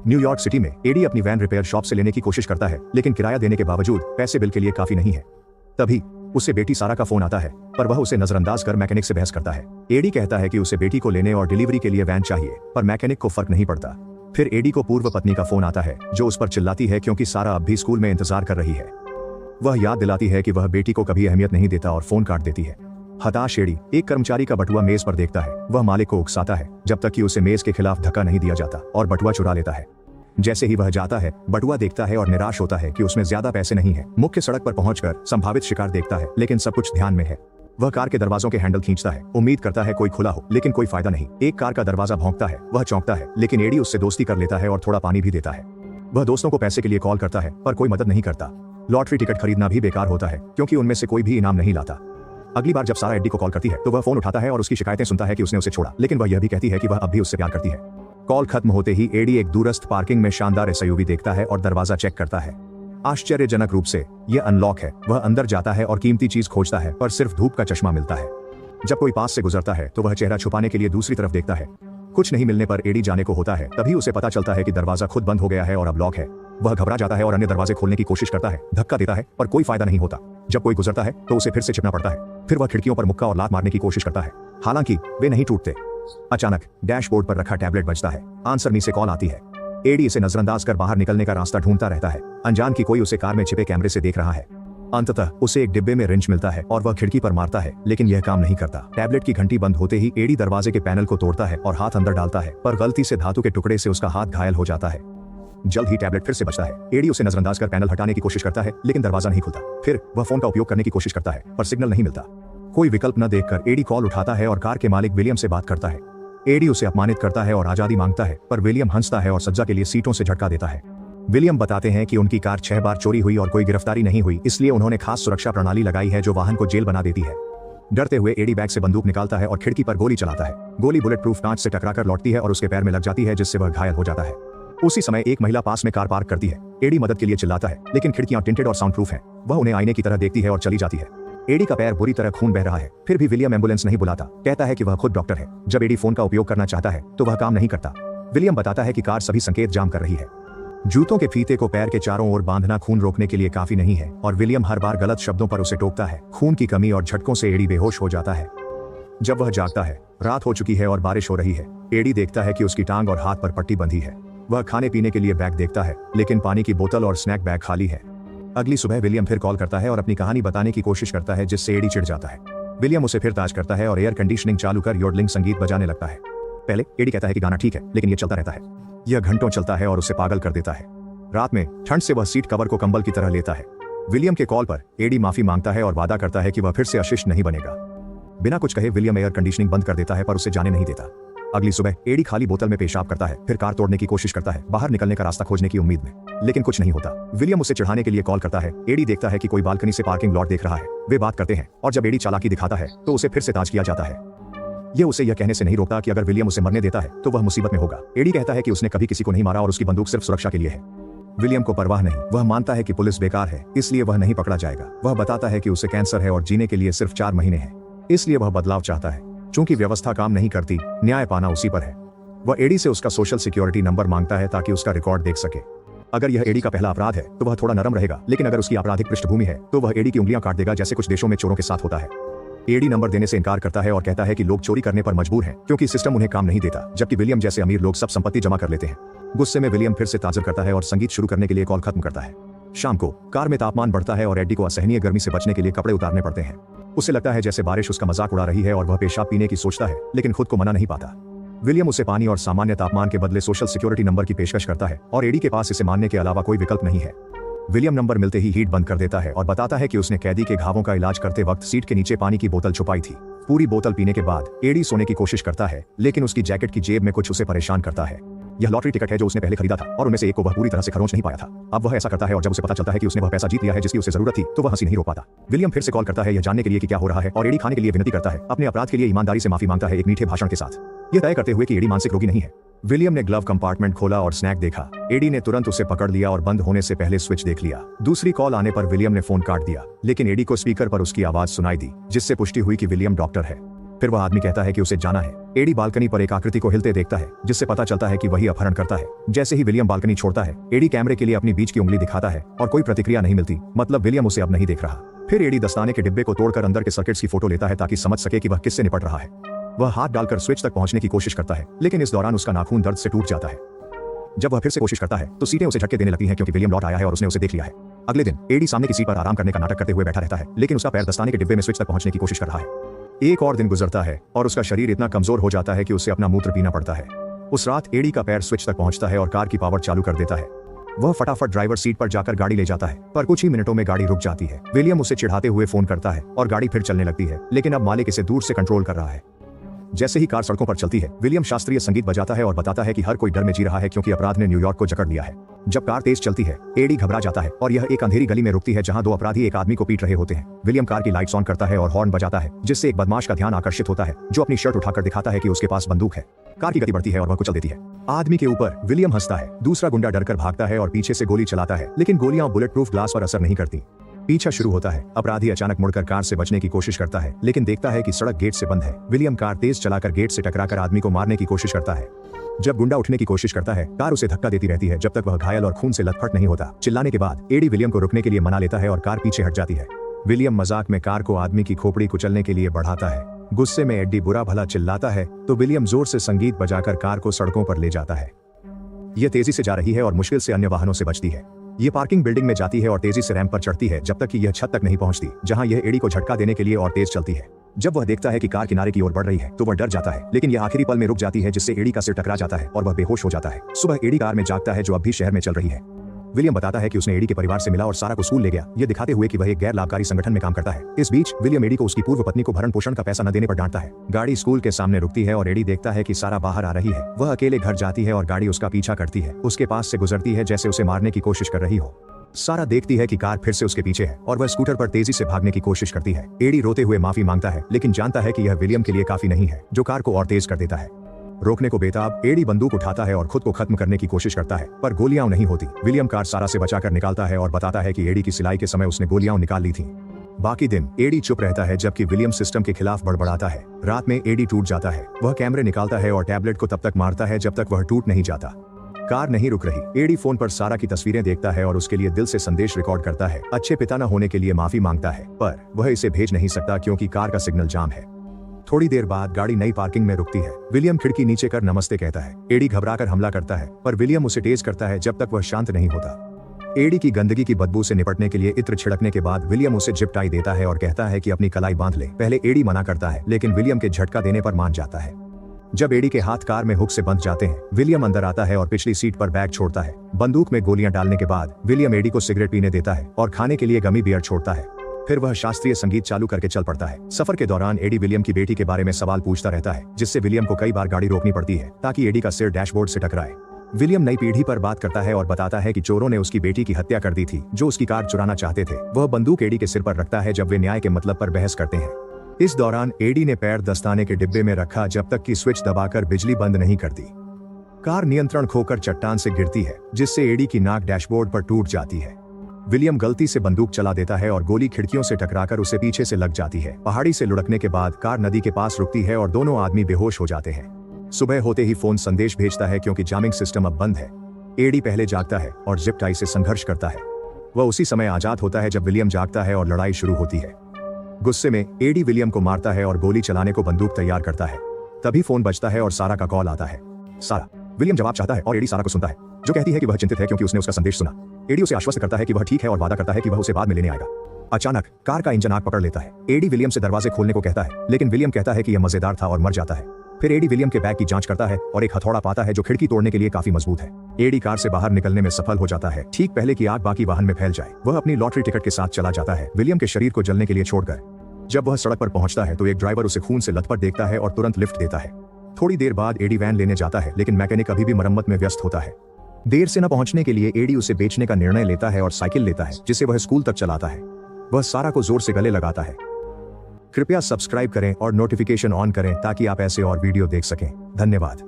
New York city में AD अपनी van repair shop से लेने की कोशिश करता है, लेकिन किराया देने के बावजूद पैसे बिल के लिए काफी नहीं है। तभी उसे बेटी सारा का फोन आता है, पर वह उसे नजरअंदाज कर मैकेनिक से बहस करता है। एडी कहता है कि उसे बेटी को लेने और डिलीवरी के लिए वैन चाहिए, पर मैकेनिक को फर्क नहीं पड़ता। फिर एडी को पूर्व पत्नी का फोन आता है, जो उस पर चिल्लाती है क्योंकि सारा अब भी स्कूल में इंतजार कर रही है। वह याद दिलाती है कि वह बेटी को कभी अहमियत नहीं देता और फोन काट देती है। हताश एडी एक कर्मचारी का बटुआ मेज पर देखता है। वह मालिक को उकसाता है जब तक कि उसे मेज के खिलाफ धक्का नहीं दिया जाता, और बटुआ चुरा लेता है। जैसे ही वह जाता है, बटुआ देखता है और निराश होता है कि उसमें ज्यादा पैसे नहीं है। मुख्य सड़क पर पहुंचकर संभावित शिकार देखता है, लेकिन सब कुछ ध्यान में है। वह कार के दरवाजों के हैंडल खींचता है, उम्मीद करता है कोई खुला हो, लेकिन कोई फायदा नहीं। एक कार का दरवाजा भौंकता है। वह चौंकता है, लेकिन एडी उससे दोस्ती कर लेता है और थोड़ा पानी भी देता है। वह दोस्तों को पैसे के लिए कॉल करता है, पर कोई मदद नहीं करता। लॉटरी टिकट खरीदना भी बेकार होता है, क्योंकि उनमें से कोई भी इनाम नहीं लाता। अगली बार जब सारा एडी को कॉल करती है, तो वह फोन उठाता है और उसकी शिकायतें सुनता है कि उसने उसे छोड़ा, लेकिन वह यह भी कहती है कि वह अब भी उससे प्यार करती है। कॉल खत्म होते ही एडी एक दूरस्थ पार्किंग में शानदार एसयूवी देखता है और दरवाजा चेक करता है। आश्चर्यजनक रूप से यह अनलॉक है। वह अंदर जाता है और कीमती चीज खोजता है, पर सिर्फ धूप का चश्मा मिलता है। जब कोई पास से गुजरता है, तो वह चेहरा छुपाने के लिए दूसरी तरफ देखता है। कुछ नहीं मिलने पर एडी जाने को होता है। तभी उसे पता चलता है कि दरवाजा खुद बंद हो गया है और अब लॉक है। वह घबरा जाता है और अन्य दरवाजे खोलने की कोशिश करता है, धक्का देता है, पर कोई फायदा नहीं होता। जब कोई गुजरता है, तो उसे फिर से छिपना पड़ता है। फिर वह खिड़कियों पर मुक्का और लात मारने की कोशिश करता है, हालांकि वे नहीं टूटते। अचानक डैशबोर्ड पर रखा टैबलेट बजता है। आंसर मी से कॉल आती है। एडी इसे नजरअंदाज कर बाहर निकलने का रास्ता ढूंढता रहता है। अनजान की कोई उसे कार में छिपे कैमरे से देख रहा है। अंततः उसे एक डिब्बे में रिंच मिलता है और वह खिड़की पर मारता है, लेकिन यह काम नहीं करता। टैबलेट की घंटी बंद होते ही एडी दरवाजे के पैनल को तोड़ता है और हाथ अंदर डालता है, पर गलती से धातु के टुकड़े से उसका हाथ घायल हो जाता है। जल्द ही टैबलेट फिर से बचता है। एडी उसे नजरअंदाज कर पैनल हटाने की कोशिश करता है, लेकिन दरवाजा नहीं खुलता। फिर वह फोन का उपयोग करने की कोशिश करता है, पर सिग्नल नहीं मिलता। कोई विकल्प न देखकर एडी कॉल उठाता है और कार के मालिक विलियम से बात करता है। एडी उसे अपमानित करता है और आजादी मांगता है, पर विलियम हंसता है और सज्जा के लिए सीटों से झटका देता है। विलियम बताते हैं कि उनकी कार 6 बार चोरी हुई और कोई गिरफ्तारी नहीं हुई, इसलिए उन्होंने खास सुरक्षा प्रणाली लगाई है जो वाहन को जेल बना देती है। डरते हुए एडी बैग से बंदूक निकालता है और खिड़की पर गोली चलाता है। गोली बुलेट प्रूफ कांच से टकराकर लौटती है और उसके पैर में लग जाती है, जिससे वह घायल हो जाता है। उसी समय एक महिला पास में कार पार्क करती है। एडी मदद के लिए चिल्लाता है, लेकिन खिड़कियां टिंटेड और साउंड प्रूफ हैं। वह उन्हें आईने की तरह देखती है और चली जाती है। एडी का पैर बुरी तरह खून बह रहा है, फिर भी विलियम एम्बुलेंस नहीं बुलाता। कहता है कि वह खुद डॉक्टर है। जब एडी फोन का उपयोग करना चाहता है, तो वह काम नहीं करता। विलियम बताता है कि कार सभी संकेत जाम कर रही है। जूतों के फीते को पैर के चारों ओर बांधना खून रोकने के लिए काफी नहीं है, और विलियम हर बार गलत शब्दों पर उसे टोकता है। खून की कमी और झटकों से एडी बेहोश हो जाता है। जब वह जागता है, रात हो चुकी है और बारिश हो रही है। एडी देखता है कि उसकी टांग और हाथ पर पट्टी बंधी है। वह खाने पीने के लिए बैग देखता है, लेकिन पानी की बोतल और स्नैक बैग खाली है। अगली सुबह विलियम फिर कॉल करता है और अपनी कहानी बताने की कोशिश करता है, जिससे एडी चिढ़ जाता है। विलियम उसे फिर ताज करता है और एयर कंडीशनिंग चालू कर योडलिंग संगीत बजाने लगता है। पहले एडी कहता है कि गाना ठीक है, लेकिन यह चलता रहता है। यह घंटों चलता है और उसे पागल कर देता है। रात में ठंड से वह सीट कवर को कंबल की तरह लेता है। विलियम के कॉल पर एडी माफी मांगता है और वादा करता है कि वह फिर से अशिष्ट नहीं बनेगा। बिना कुछ कहे विलियम एयर कंडीशनिंग बंद कर देता है, पर उसे जाने नहीं देता। अगली सुबह एडी खाली बोतल में पेशाब करता है, फिर कार तोड़ने की कोशिश करता है, बाहर निकलने का रास्ता खोजने की उम्मीद में, लेकिन कुछ नहीं होता। विलियम उसे चिढ़ाने के लिए कॉल करता है। एडी देखता है कि कोई बालकनी से पार्किंग लॉट देख रहा है। वे बात करते हैं, और जब एडी चालाकी दिखाता है, तो उसे फिर से ताज किया जाता है। यह उसे यह कहने से नहीं रोकता कि अगर विलियम उसे मरने देता है, तो वह मुसीबत में होगा। एडी कहता है कि उसने कभी किसी को नहीं मारा और उसकी बंदूक सिर्फ सुरक्षा के लिए है। विलियम को परवाह नहीं। वह मानता है कि पुलिस बेकार है, इसलिए वह नहीं पकड़ा जाएगा। वह बताता है कि उसे कैंसर है और जीने के लिए सिर्फ 4 महीने हैं, इसलिए वह बदलाव चाहता है। चूंकि व्यवस्था काम नहीं करती, न्याय पाना उसी पर है। वह एडी से उसका सोशल सिक्योरिटी नंबर मांगता है ताकि उसका रिकॉर्ड देख सके। अगर यह एडी का पहला अपराध है, तो वह थोड़ा नरम रहेगा, लेकिन अगर उसकी आपराधिक पृष्ठभूमि है, तो वह एडी की उंगलियां काट देगा, जैसे कुछ देशों में चोरों के साथ होता है। एडी नंबर देने से इनकार करता है और कहता है कि लोग चोरी करने पर मजबूर हैं, क्योंकि सिस्टम उन्हें काम नहीं देता, जबकि विलियम जैसे अमीर लोग सब संपत्ति जमा कर लेते हैं। गुस्से में विलियम फिर से ताज़र करता है और संगीत शुरू करने के लिए कॉल खत्म करता है। शाम को कार में तापमान बढ़ता है और एडी को असहनीय गर्मी से बचने के लिए कपड़े उतारने पड़ते हैं। उसे लगता है जैसे बारिश उसका मजाक उड़ा रही है और वह पेशाब पीने की सोचता है, लेकिन खुद को मना नहीं पाता। विलियम उसे पानी और सामान्य तापमान के बदले सोशल सिक्योरिटी नंबर की पेशकश करता है, और एडी के पास इसे मानने के अलावा कोई विकल्प नहीं है। विलियम नंबर मिलते ही हीट बंद कर देता है और बताता है कि उसने कैदी के घावों का इलाज करते वक्त सीट के नीचे पानी की बोतल छुपाई थी। पूरी बोतल पीने के बाद एडी सोने की कोशिश करता है, लेकिन उसकी जैकेट की जेब में कुछ उसे परेशान करता है। यह लॉटरी टिकट है जो उसने पहले खरीदा था, और उनमें से एक को वह पूरी तरह से खरोंच नहीं पाया था। अब वह ऐसा करता है, और जब उसे पता चलता है कि उसने वह पैसा जीत लिया है जिसकी उसे जरूरत थी, तो वह हंसी नहीं रोक पाता। विलियम फिर से कॉल करता है यह जानने के लिए कि क्या हो रहा है, और एडी खाने के लिए विनती करता है। अपने अपराध के लिए ईमानदारी से माफी मांगता है, एक मीठे भाषण के साथ, यह तय करते हुए कि एडी मानसिक रोगी नहीं है। विलियम ने ग्लव कंपार्टमेंट खोला और स्नैक देखा। एडी ने तुरंत उसे पकड़ लिया और बंद होने से पहले स्विच देख लिया। दूसरी कॉल आने पर विलियम ने फोन काट दिया, लेकिन एडी को स्पीकर पर उसकी आवाज सुनाई दी, जिससे पुष्टि हुई कि विलियम डॉक्टर है। फिर वह आदमी कहता है कि उसे जाना है। एडी बालकनी पर एक आकृति को हिलते देखता है, जिससे पता चलता है कि वही अपहरण करता है। जैसे ही विलियम बालकनी छोड़ता है, एडी कैमरे के लिए अपनी बीच की उंगली दिखाता है और कोई प्रतिक्रिया नहीं मिलती, मतलब विलियम उसे अब नहीं देख रहा। फिर एडी दस्ताने के डिब्बे को तोड़कर अंदर के सर्किट्स की फोटो लेता है ताकि समझ सके कि वह किससे निपट रहा है। वह हाथ डालकर स्विच तक पहुंचने की कोशिश करता है, लेकिन इस दौरान उसका नाखून दर्द से टूट जाता है। जब वह फिर से कोशिश करता है तो सीटें उसे झटके देने लगती हैं क्योंकि विलियम लौट आया है और उसने उसे देख लिया है। अगले दिन एडी सामने की सीट पर आराम करने का नाटक करते हुए बैठा रहता है, लेकिन उसका पैर दस्ताने के डिब्बे में स्विच तक पहुंचने की कोशिश कर रहा है। एक और दिन गुजरता है और उसका शरीर इतना कमजोर हो जाता है कि उसे अपना मूत्र पीना पड़ता है। उस रात एडी का पैर स्विच तक पहुंचता है और कार की पावर चालू कर देता है। वह फटाफट ड्राइवर सीट पर जाकर गाड़ी ले जाता है, पर कुछ ही मिनटों में गाड़ी रुक जाती है। विलियम उसे चिढ़ाते हुए फोन करता है और गाड़ी फिर चलने लगती है, लेकिन अब मालिक इसे दूर से कंट्रोल कर रहा है। जैसे ही कार सड़कों पर चलती है, विलियम शास्त्रीय संगीत बजाता है और बताता है कि हर कोई डर में जी रहा है क्योंकि अपराध ने न्यूयॉर्क को जकड़ लिया है। जब कार तेज चलती है, एडी घबरा जाता है और यह एक अंधेरी गली में रुकती है जहां दो अपराधी एक आदमी को पीट रहे होते हैं। विलियम कार की लाइट्स ऑन करता है और हॉर्न बजाता है, जिससे एक बदमाश का ध्यान आकर्षित होता है जो अपनी शर्ट उठाकर दिखाता है कि उसके पास बंदूक है। कार की गति बढ़ती है और वह कुचल देती है। आदमी के ऊपर विलियम हंसता है। दूसरा गुंडा डरकर भागता है और पीछे से गोली चलाता है, लेकिन गोलियां बुलेट प्रूफ ग्लास पर असर नहीं करती। पीछा शुरू होता है। अपराधी अचानक मुड़कर कार से बचने की कोशिश करता है, लेकिन देखता है कि सड़क गेट से बंद है। विलियम कार तेज चलाकर गेट से टकराकर आदमी को मारने की कोशिश करता है। जब गुंडा उठने की कोशिश करता है, कार उसे धक्का देती रहती है जब तक वह घायल और खून से लथपथ नहीं होता। चिल्लाने के बाद एडी विलियम को रुकने के लिए मना लेता है और कार पीछे हट जाती है। विलियम मजाक में कार को आदमी की खोपड़ी कुचलने के लिए बढ़ाता है। गुस्से में एडी बुरा भला चिल्लाता है तो विलियम जोर से संगीत बजाकर कार को सड़कों पर ले जाता है। यह तेजी से जा रही है और मुश्किल से अन्य वाहनों से बचती है। ये पार्किंग बिल्डिंग में जाती है और तेजी से रैंप पर चढ़ती है जब तक कि यह छत तक नहीं पहुंचती, जहां यह एडी को झटका देने के लिए और तेज चलती है। जब वह देखता है कि कार किनारे की ओर बढ़ रही है तो वह डर जाता है, लेकिन यह आखिरी पल में रुक जाती है जिससे एडी का सिर टकरा जाता है और वह बेहोश हो जाता है। सुबह एडी कार में जागता है जो अब भी शहर में चल रही है। विलियम बताता है कि उसने एडी के परिवार से मिला और सारा को स्कूल ले गया, ये दिखाते हुए कि वह एक गैर लाभकारी संगठन में काम करता है। इस बीच विलियम एडी को उसकी पूर्व पत्नी को भरण पोषण का पैसा न देने पर डांटता है। गाड़ी स्कूल के सामने रुकती है और एडी देखता है कि सारा बाहर आ रही है। वह अकेले घर जाती है और गाड़ी उसका पीछा करती है, उसके पास से गुजरती है जैसे उसे मारने की कोशिश कर रही हो। सारा देखती है कि कार फिर से उसके पीछे है और वह स्कूटर पर तेजी से भागने की कोशिश करती है। एडी रोते हुए माफी मांगता है, लेकिन जानता है कि यह विलियम के लिए काफी नहीं है, जो कार को और तेज कर देता है। रोकने को बेताब एडी बंदूक उठाता है और खुद को खत्म करने की कोशिश करता है, पर गोलियां नहीं होती। विलियम कार सारा से बचाकर निकालता है और बताता है कि एडी की सिलाई के समय उसने गोलियां निकाल ली थी। बाकी दिन एडी चुप रहता है जबकि विलियम सिस्टम के खिलाफ बड़बड़ाता है। रात में एडी टूट जाता है। वह कैमरे निकालता है और टैबलेट को तब तक मारता है जब तक वह टूट नहीं जाता। कार नहीं रुक रही। एडी फोन पर सारा की तस्वीरें देखता है और उसके लिए दिल से संदेश रिकॉर्ड करता है। अच्छे पिता न होने के लिए माफी मांगता है, पर वह इसे भेज नहीं सकता क्योंकि कार का सिग्नल जाम है। थोड़ी देर बाद गाड़ी नई पार्किंग में रुकती है। विलियम खिड़की नीचे कर नमस्ते कहता है। एडी घबराकर हमला करता है, पर विलियम उसे तेज करता है जब तक वह शांत नहीं होता। एडी की गंदगी की बदबू से निपटने के लिए इत्र छिड़कने के बाद विलियम उसे जिप टाई देता है और कहता है कि अपनी कलाई बांध ले। पहले एडी मना करता है, लेकिन विलियम के झटका देने पर मान जाता है। जब एडी के हाथ कार में हुक से बंध जाते हैं, विलियम अंदर आता है और पिछली सीट पर बैग छोड़ता है। बंदूक में गोलियां डालने के बाद विलियम एडी को सिगरेट पीने देता है और खाने के लिए गमी बियर छोड़ता है। फिर वह शास्त्रीय संगीत चालू करके चल पड़ता है। सफर के दौरान एडी विलियम की बेटी के बारे में सवाल पूछता रहता है, जिससे विलियम को कई बार गाड़ी रोकनी पड़ती है ताकि एडी का सिर डैशबोर्ड से टकराए। विलियम नई पीढ़ी पर बात करता है और बताता है कि चोरों ने उसकी बेटी की हत्या कर दी थी जो उसकी कार चुराना चाहते थे। वह बंदूक एडी के सिर पर रखता है जब वे न्याय के मतलब पर बहस करते हैं। इस दौरान एडी ने पैर दस्ताने के डिब्बे में रखा जब तक कि स्विच दबाकर बिजली बंद नहीं कर दी। कार नियंत्रण खोकर चट्टान से गिरती है, जिससे एडी की नाक डैशबोर्ड पर टूट जाती है। विलियम गलती से बंदूक चला देता है और गोली खिड़कियों से टकराकर उसे पीछे से लग जाती है। पहाड़ी से लुढ़कने के बाद कार नदी के पास रुकती है और दोनों आदमी बेहोश हो जाते हैं। सुबह होते ही फोन संदेश भेजता है क्योंकि जामिंग सिस्टम अब बंद है। एडी पहले जागता है और जिप टाई से संघर्ष करता है। वह उसी समय आजाद होता है जब विलियम जागता है और लड़ाई शुरू होती है। गुस्से में एडी विलियम को मारता है और गोली चलाने को बंदूक तैयार करता है। तभी फोन बजता है और सारा का कॉल आता है। सारा। विलियम जवाब चाहता है और एडी सारा को सुनता है, जो कहती है कि वह चिंतित है क्योंकि उसने उसका संदेश सुना। एडी उसे आश्वस्त करता है कि वह ठीक है और वादा करता है कि वह उसे बाद में लेने आएगा। अचानक कार का इंजन आग पकड़ लेता है। एडी विलियम से दरवाजे खोलने को कहता है, लेकिन विलियम कहता है कि यह मजेदार था और मर जाता है। फिर एडी विलियम के बैग की जांच करता है और एक हथौड़ा पाता है जो खिड़की तोड़ने के लिए काफी मजबूत है। एडी कार से बाहर निकलने में सफल हो जाता है, ठीक पहले कि आग बाकी वाहन में फैल जाए। वह अपनी लॉटरी टिकट के साथ चला जाता है, विलियम के शरीर को जलने के लिए छोड़कर। जब वह सड़क पर पहुंचता है तो एक ड्राइवर उसे खून से लथपथ देखता है और तुरंत लिफ्ट देता है। थोड़ी देर बाद एडी वैन लेने जाता है, लेकिन मैकेनिक अभी भी मरम्मत में व्यस्त होता है। देर से न पहुंचने के लिए एडी उसे बेचने का निर्णय लेता है और साइकिल लेता है, जिसे वह स्कूल तक चलाता है। वह सारा को जोर से गले लगाता है। कृपया सब्सक्राइब करें और नोटिफिकेशन ऑन करें ताकि आप ऐसे और वीडियो देख सकें। धन्यवाद।